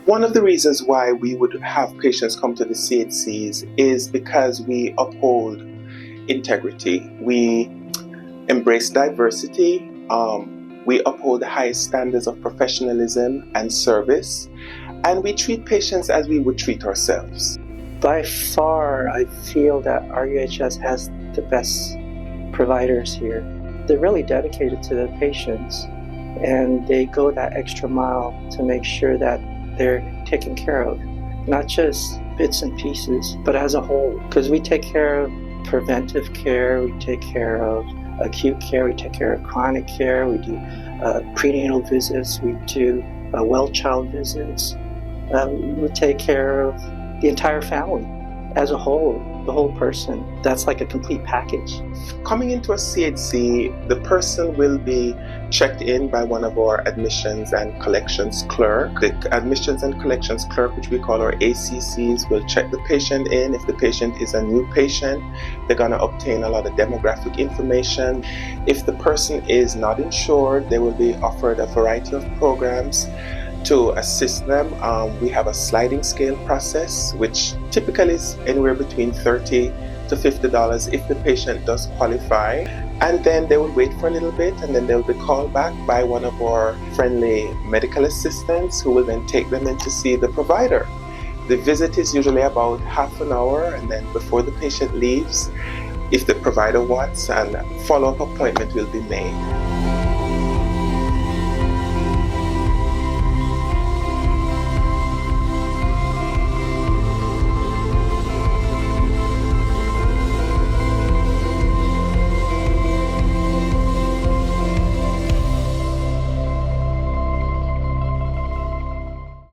One of the reasons why we would have patients come to the CHCs is because we uphold integrity. We embrace diversity. We uphold the highest standards of professionalism and service. And we treat patients as we would treat ourselves. By far, I feel that RUHS has the best providers here. They're really dedicated to the patients, and they go that extra mile to make sure that they're taken care of, not just bits and pieces, but as a whole. Because we take care of preventive care, we take care of acute care, we take care of chronic care, we do prenatal visits, we do well child visits, we take care of the entire family as a whole, the whole person. That's like a complete package. Coming into a CHC, the person will be checked in by one of our admissions and collections clerk. The admissions and collections clerk, which we call our ACCs, will check the patient in. If the patient is a new patient, they're going to obtain a lot of demographic information. If the person is not insured, they will be offered a variety of programs to assist them. We have a sliding scale process, which typically is anywhere between $30 to $50 if the patient does qualify. And then they will wait for a little bit, and then they'll be called back by one of our friendly medical assistants who will then take them in to see the provider. The visit is usually about half an hour, and then before the patient leaves, if the provider wants, a follow-up appointment will be made.